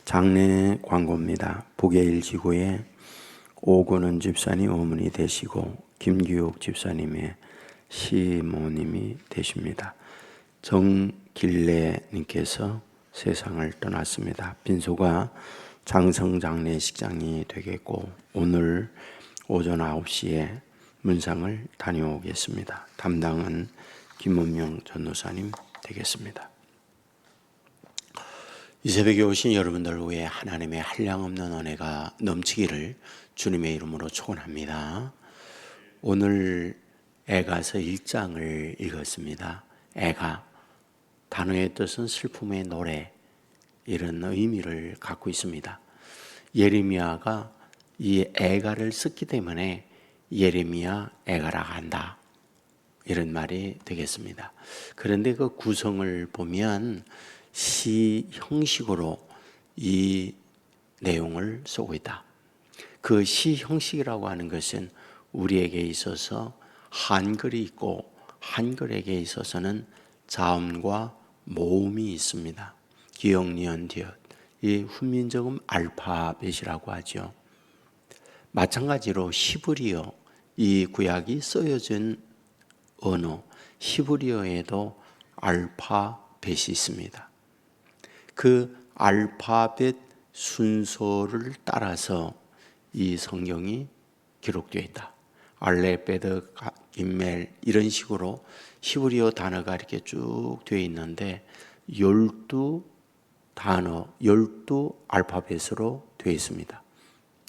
장례 광고입니다. 북해일 지구에 오건원 집사님 어머니 되시고 김규옥 집사님의 시모님이 되십니다. 정길래님께서 세상을 떠났습니다. 빈소가 장성장례식장이 되겠고 오늘 오전 9시에 문상을 다녀오겠습니다. 담당은 김문명 전도사님 되겠습니다. 이 새벽에 오신 여러분들 위해 하나님의 한량없는 은혜가 넘치기를 주님의 이름으로 축원합니다. 오늘 애가서 1장을 읽었습니다. 애가, 단어의 뜻은 슬픔의 노래, 이런 의미를 갖고 있습니다. 예레미야가 이 애가를 썼기 때문에 예레미야 애가라 한다, 이런 말이 되겠습니다. 그런데 그 구성을 보면 시 형식으로 이 내용을 쓰고 있다. 그 시 형식이라고 하는 것은 우리에게 있어서 한글이 있고 한글에게 있어서는 자음과 모음이 있습니다. 기역, 니은, 디귿, 이 훈민정음 알파벳이라고 하죠. 마찬가지로 히브리어, 이 구약이 쓰여진 언어 히브리어에도 알파벳이 있습니다. 그 알파벳 순서를 따라서 이 성경이 기록되어 있다. 알레베드, 김멜, 이런 식으로 히브리어 단어가 이렇게 쭉 되어 있는데 12 단어, 12 알파벳으로 되어 있습니다.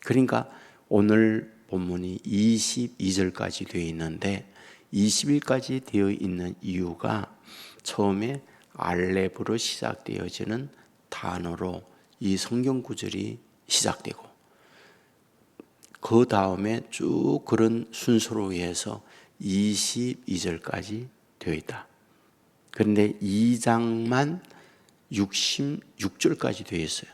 그러니까 오늘 본문이 22절까지 되어 있는데 20일까지 되어 있는 이유가 처음에 알렙으로 시작되어지는 단어로 이 성경 구절이 시작되고 그 다음에 쭉 그런 순서로 해서 22절까지 되어 있다. 그런데 2장만 66절까지 되어 있어요.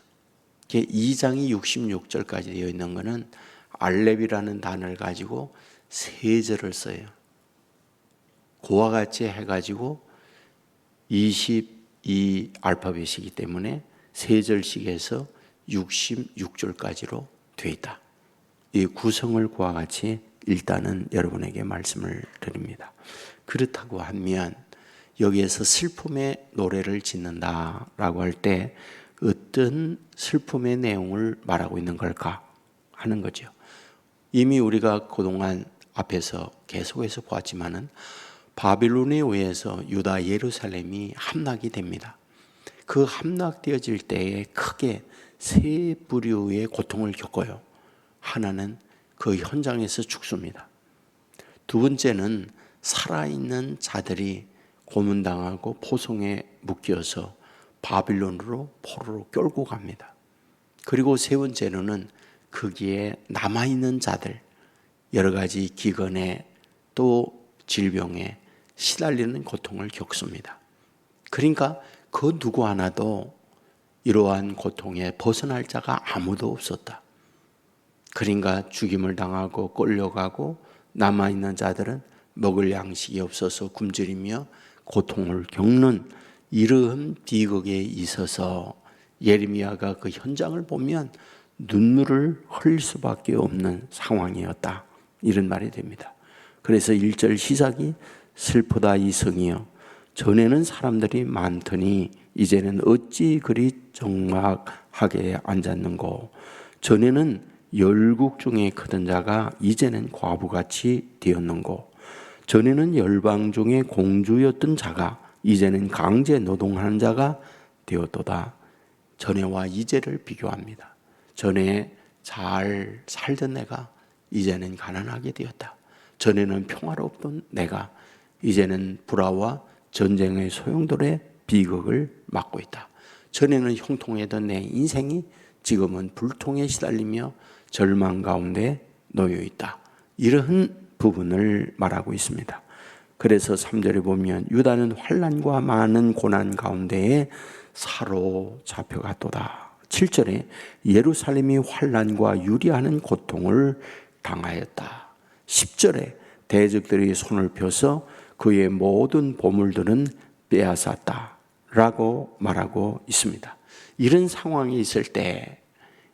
2장이 66절까지 되어 있는 것은 알렙이라는 단어를 가지고 세 절을 써요. 그와 같이 해가지고 22 알파벳이기 때문에 세 절씩 해서 66절까지로 되어 있다. 이 구성을 그와 같이 일단은 여러분에게 말씀을 드립니다. 그렇다고 하면 여기에서 슬픔의 노래를 짓는다라고 할 때 어떤 슬픔의 내용을 말하고 있는 걸까 하는 거죠. 이미 우리가 그동안 앞에서 계속해서 보았지만은 바빌론에 의해서 유다 예루살렘이 함락이 됩니다. 그 함락되어질 때에 크게 세 부류의 고통을 겪어요. 하나는 그 현장에서 죽습니다. 두 번째는 살아있는 자들이 고문당하고 포송에 묶여서 바빌론으로 포로로 끌고 갑니다. 그리고 세 번째로는 거기에 남아있는 자들, 여러 가지 기근에 또 질병에 시달리는 고통을 겪습니다. 그러니까 그 누구 하나도 이러한 고통에 벗어날 자가 아무도 없었다. 그러니까 죽임을 당하고 끌려가고 남아있는 자들은 먹을 양식이 없어서 굶주리며 고통을 겪는 이러한 비극에 있어서 예레미야가 그 현장을 보면 눈물을 흘릴 수밖에 없는 상황이었다, 이런 말이 됩니다. 그래서 1절 시작이 슬프다 이 성이여 전에는 사람들이 많더니 이제는 어찌 그리 적막하게 앉았는고 전에는 열국 중에 크던 자가 이제는 과부같이 되었는고 전에는 열방 중에 공주였던 자가 이제는 강제 노동하는 자가 되었도다. 전에와 이제를 비교합니다. 전에 잘 살던 내가 이제는 가난하게 되었다. 전에는 평화롭던 내가 이제는 불화와 전쟁의 소용돌이의 비극을 맞고 있다. 전에는 형통하던 내 인생이 지금은 불통에 시달리며 절망 가운데 놓여 있다. 이러한 부분을 말하고 있습니다. 그래서 3절에 보면 유다는 환난과 많은 고난 가운데에 사로잡혀갔도다. 7절에 예루살렘이 환난과 유리하는 고통을 당하였다. 10절에 대적들이 손을 펴서 그의 모든 보물들은 빼앗았다 라고 말하고 있습니다. 이런 상황에 있을 때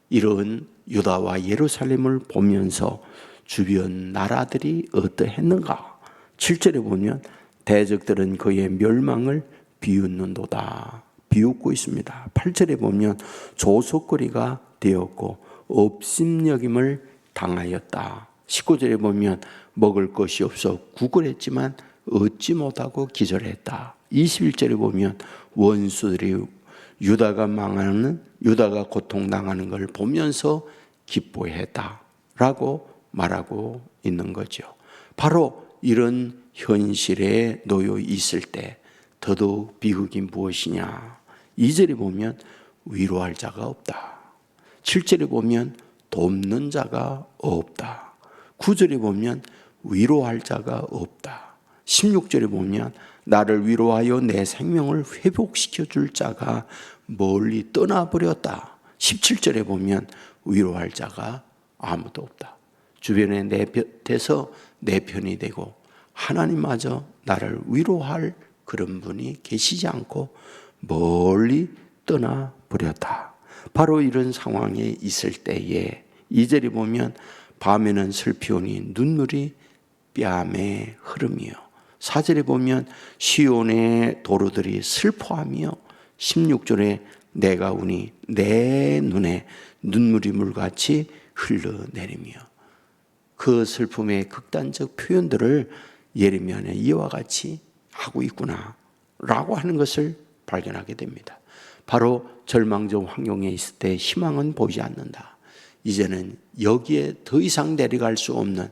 이런 유다와 예루살렘을 보면서 주변 나라들이 어떠했는가? 7절에 보면 대적들은 그의 멸망을 비웃는도다. 비웃고 있습니다. 8절에 보면 조속거리가 되었고 업심여김을 당하였다. 19절에 보면 먹을 것이 없어 구걸했지만 얻지 못하고 기절했다. 21절에 보면 원수들이 유다가 망하는, 유다가 고통당하는 걸 보면서 기뻐했다라고 말하고 있는 거죠. 바로 이런 현실에 놓여 있을 때 더더욱 비극이 무엇이냐? 2절에 보면 위로할 자가 없다. 7절에 보면 돕는 자가 없다. 9절에 보면 위로할 자가 없다. 16절에 보면 나를 위로하여 내 생명을 회복시켜 줄 자가 멀리 떠나버렸다. 17절에 보면 위로할 자가 아무도 없다. 주변에 내 곁에서 내 편이 되고 하나님마저 나를 위로할 그런 분이 계시지 않고 멀리 떠나버렸다. 바로 이런 상황에 있을 때에 2절에 보면 밤에는 슬피 오니 눈물이 뺨에 흐르며 4절에 보면 시온의 도로들이 슬퍼하며 16절에 내가 우니 내 눈에 눈물이 물같이 흘러내리며 그 슬픔의 극단적 표현들을 예레미야는 이와 같이 하고 있구나 라고 하는 것을 발견하게 됩니다. 바로 절망적 환경에 있을 때 희망은 보이지 않는다. 이제는 여기에 더 이상 내려갈 수 없는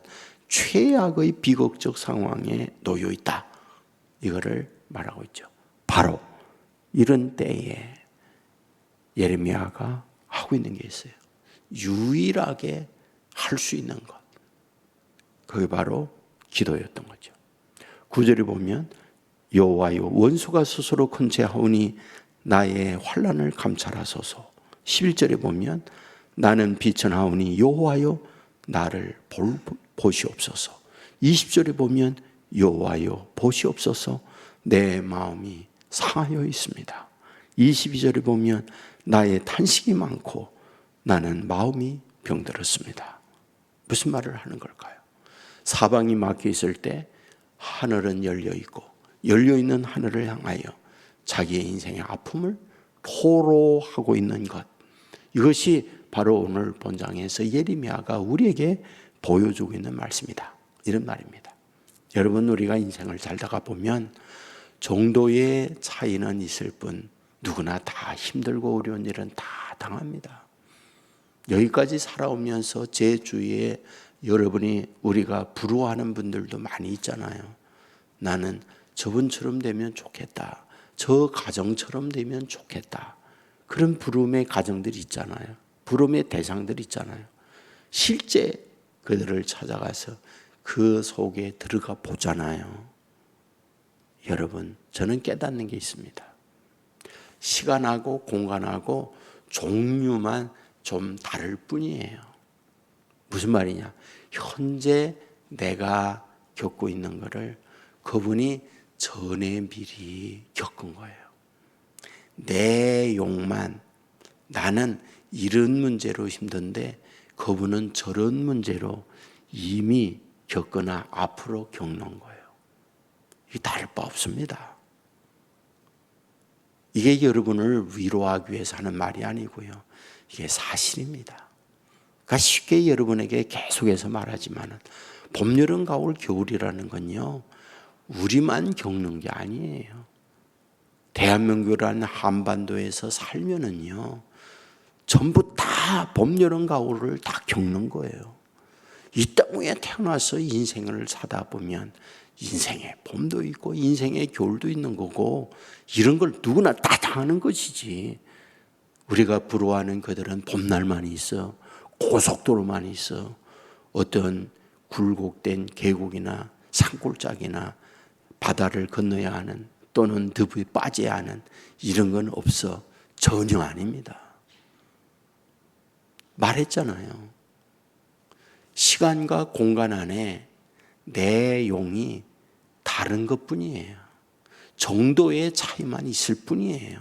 최악의 비극적 상황에 놓여 있다. 이거를 말하고 있죠. 바로 이런 때에 예레미야가 하고 있는 게 있어요. 유일하게 할 수 있는 것. 그게 바로 기도였던 거죠. 9절에 보면 여호와여 원수가 스스로 큰 죄 하오니 나의 환난을 감찰하소서. 11절에 보면 나는 비천하오니 여호와여 나를 보시옵소서. 20절에 보면 여호와여 보시옵소서 내 마음이 상하여 있습니다. 22절에 보면 나의 탄식이 많고 나는 마음이 병들었습니다. 무슨 말을 하는 걸까요? 사방이 막혀 있을 때 하늘은 열려 있고 열려 있는 하늘을 향하여 자기의 인생의 아픔을 토로하고 있는 것. 이것이 바로 오늘 본장에서 예레미야가 우리에게 보여주고 있는 말씀이다. 이런 말입니다. 여러분, 우리가 인생을 살다가 보면 정도의 차이는 있을 뿐 누구나 다 힘들고 어려운 일은 다 당합니다. 여기까지 살아오면서 제 주위에 여러분이 우리가 부러워하는 분들도 많이 있잖아요. 나는 저분처럼 되면 좋겠다. 저 가정처럼 되면 좋겠다. 그런 부름의 가정들이 있잖아요. 부름의 대상들이 있잖아요. 실제 그들을 찾아가서 그 속에 들어가 보잖아요. 여러분, 저는 깨닫는 게 있습니다. 시간하고 공간하고 종류만 좀 다를 뿐이에요. 무슨 말이냐? 현재 내가 겪고 있는 거를 그분이 전에 미리 겪은 거예요. 내 욕만, 나는 이런 문제로 힘든데 그분은 저런 문제로 이미 겪거나 앞으로 겪는 거예요. 이게 다를 바 없습니다. 이게 여러분을 위로하기 위해서 하는 말이 아니고요. 이게 사실입니다. 그러니까 쉽게 여러분에게 계속해서 말하지만 봄, 여름, 가을, 겨울이라는 건요. 우리만 겪는 게 아니에요. 대한민국이라는 한반도에서 살면은요. 전부 다 봄, 여름, 가을을 다 겪는 거예요. 이 땅에 태어나서 인생을 사다 보면 인생의 봄도 있고 인생의 겨울도 있는 거고 이런 걸 누구나 다 당하는 것이지. 우리가 부러워하는 그들은 봄날만 있어. 고속도로만 있어. 어떤 굴곡된 계곡이나 산골짜기나 바다를 건너야 하는 또는 늪에 빠져야 하는 이런 건 없어. 전혀 아닙니다. 말했잖아요. 시간과 공간 안에 내용이 다른 것뿐이에요. 정도의 차이만 있을 뿐이에요.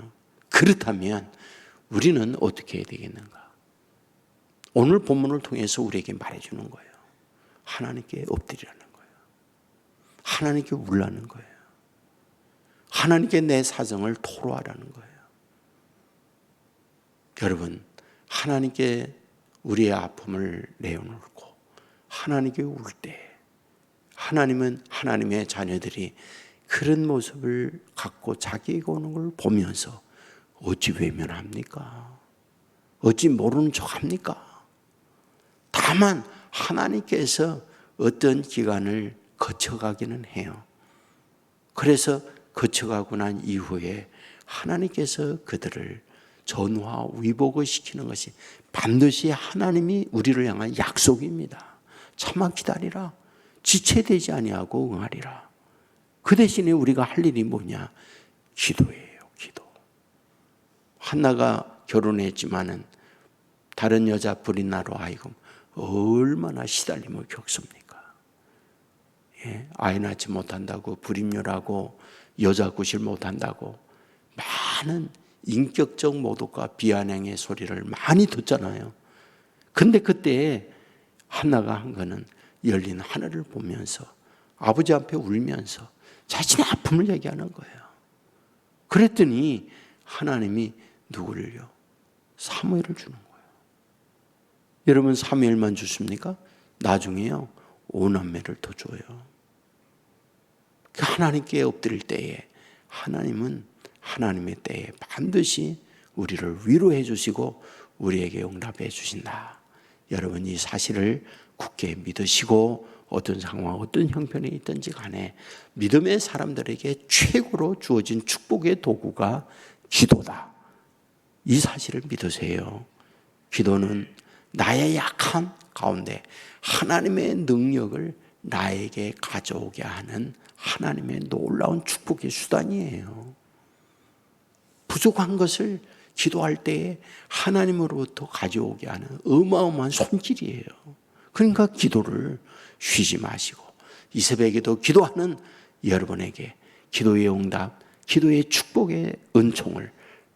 그렇다면 우리는 어떻게 해야 되겠는가? 오늘 본문을 통해서 우리에게 말해주는 거예요. 하나님께 엎드리라는 거예요. 하나님께 울라는 거예요. 하나님께 내 사정을 토로하라는 거예요. 여러분, 하나님께 우리의 아픔을 내어놓고 하나님께 울 때 하나님은 하나님의 자녀들이 그런 모습을 갖고 자기에게 오는 걸 보면서 어찌 외면합니까? 어찌 모르는 척합니까? 다만 하나님께서 어떤 기간을 거쳐가기는 해요. 그래서 거쳐가고 난 이후에 하나님께서 그들을 전화 위복을 시키는 것이 반드시 하나님이 우리를 향한 약속입니다. 참아 기다리라. 지체되지 아니하고 응하리라. 그 대신에 우리가 할 일이 뭐냐? 기도예요. 기도. 한나가 결혼했지만은 다른 여자 불임나로 하여금 얼마나 시달림을 겪습니까? 예, 아이 낳지 못한다고 불임녀라고 여자 구실 못한다고 많은 인격적 모독과 비아냥의 소리를 많이 듣잖아요. 근데 그때 한나가 한 거는 열린 하늘을 보면서 아버지 앞에 울면서 자신의 아픔을 얘기하는 거예요. 그랬더니 하나님이 누구를요? 사무엘을 주는 거예요. 여러분, 사무엘만 주십니까? 나중에요, 오남매를 더 줘요. 하나님께 엎드릴 때에 하나님은 하나님의 때에 반드시 우리를 위로해 주시고 우리에게 응답해 주신다. 여러분, 이 사실을 굳게 믿으시고 어떤 상황, 어떤 형편에 있든지 간에 믿음의 사람들에게 최고로 주어진 축복의 도구가 기도다. 이 사실을 믿으세요. 기도는 나의 약한 가운데 하나님의 능력을 나에게 가져오게 하는 하나님의 놀라운 축복의 수단이에요. 부족한 것을 기도할 때에 하나님으로부터 가져오게 하는 어마어마한 손길이에요. 그러니까 기도를 쉬지 마시고 이 새벽에도 기도하는 여러분에게 기도의 응답, 기도의 축복의 은총을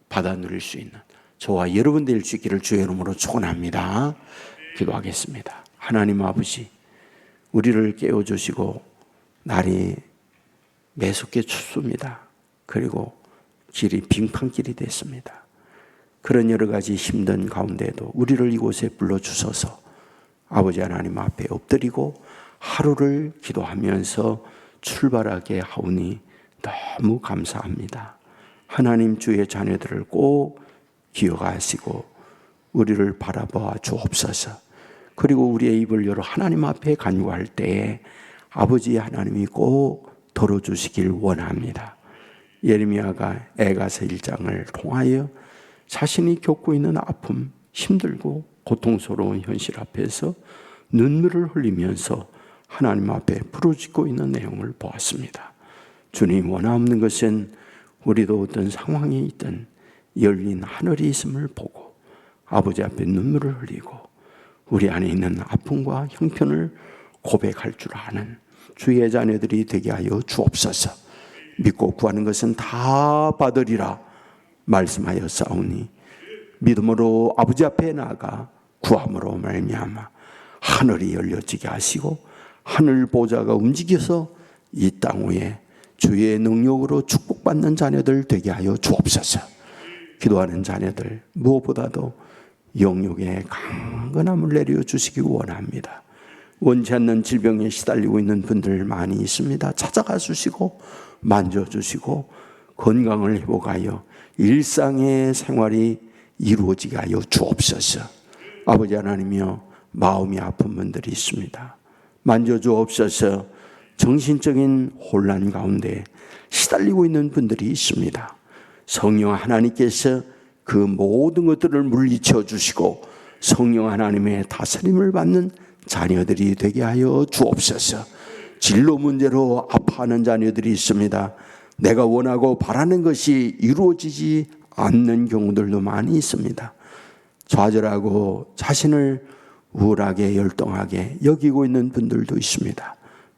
받아 누릴 수 있는 저와 여러분 될 수 있기를 주의 이름으로 축원합니다. 기도하겠습니다. 하나님 아버지, 우리를 깨워주시고 날이 매섭게 춥습니다. 그리고 길이 빙판길이 됐습니다. 그런 여러 가지 힘든 가운데에도 우리를 이곳에 불러주셔서 아버지 하나님 앞에 엎드리고 하루를 기도하면서 출발하게 하오니 너무 감사합니다. 하나님, 주의 자녀들을 꼭 기억하시고 우리를 바라봐 주옵소서. 그리고 우리의 입을 열어 하나님 앞에 간구할 때에 아버지 하나님이 꼭 들어주시길 원합니다. 예레미야가 에가서 1장을 통하여 자신이 겪고 있는 아픔, 힘들고 고통스러운 현실 앞에서 눈물을 흘리면서 하나님 앞에 부르짖고 있는 내용을 보았습니다. 주님, 원하옵는 것은 우리도 어떤 상황에 있든 열린 하늘이 있음을 보고 아버지 앞에 눈물을 흘리고 우리 안에 있는 아픔과 형편을 고백할 줄 아는 주의 자녀들이 되게 하여 주옵소서. 믿고 구하는 것은 다 받으리라 말씀하여 싸우니 믿음으로 아버지 앞에 나아가 구함으로 말미암아 하늘이 열려지게 하시고 하늘 보좌가 움직여서 이 땅 위에 주의 능력으로 축복받는 자녀들 되게 하여 주옵소서. 기도하는 자녀들 무엇보다도 영육의 강건함을 내려주시기 원합니다. 원치 않는 질병에 시달리고 있는 분들 많이 있습니다. 찾아가 주시고 만져주시고 건강을 회복하여 일상의 생활이 이루어지게 하여 주옵소서. 아버지 하나님이여, 마음이 아픈 분들이 있습니다. 만져주옵소서. 정신적인 혼란 가운데 시달리고 있는 분들이 있습니다. 성령 하나님께서 그 모든 것들을 물리쳐 주시고 성령 하나님의 다스림을 받는 자녀들이 되게 하여 주옵소서. 진로 문제로 아파하는 자녀들이 있습니다. 내가 원하고 바라는 것이 이루어지지 않는 경우들도 많이 있습니다. 좌절하고 자신을 우울하게 열등하게 여기고 있는 분들도 있습니다.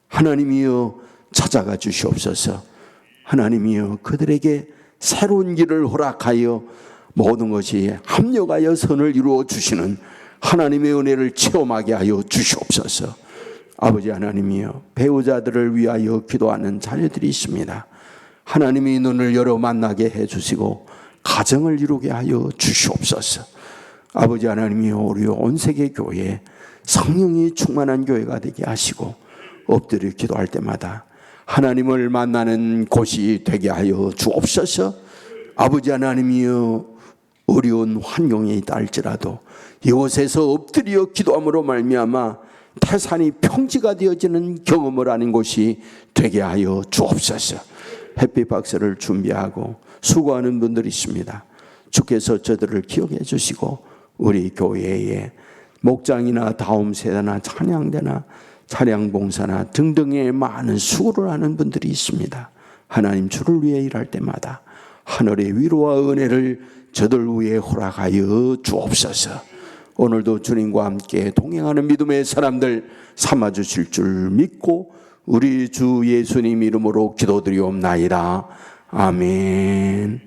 하나님이여, 찾아가 주시옵소서. 하나님이여, 그들에게 새로운 길을 허락하여 모든 것이 합력하여 선을 이루어 주시는 하나님의 은혜를 체험하게 하여 주시옵소서. 아버지 하나님이여, 배우자들을 위하여 기도하는 자녀들이 있습니다. 하나님이 눈을 열어 만나게 해주시고 가정을 이루게 하여 주시옵소서. 아버지 하나님이여, 우리 온 세계 교회 성령이 충만한 교회가 되게 하시고 엎드려 기도할 때마다 하나님을 만나는 곳이 되게 하여 주옵소서. 아버지 하나님이여, 어려운 환경에 있다 할지라도 이곳에서 엎드려 기도함으로 말미암아 태산이 평지가 되어지는 경험을 하는 곳이 되게 하여 주옵소서. 햇빛 박스를 준비하고 수고하는 분들이 있습니다. 주께서 저들을 기억해 주시고 우리 교회에 목장이나 다음세대나 찬양대나 차량봉사나 등등의 많은 수고를 하는 분들이 있습니다. 하나님, 주를 위해 일할 때마다 하늘의 위로와 은혜를 저들 위에 허락하여 주옵소서. 오늘도 주님과 함께 동행하는 믿음의 사람들 삼아주실 줄 믿고 우리 주 예수님 이름으로 기도드리옵나이다. 아멘.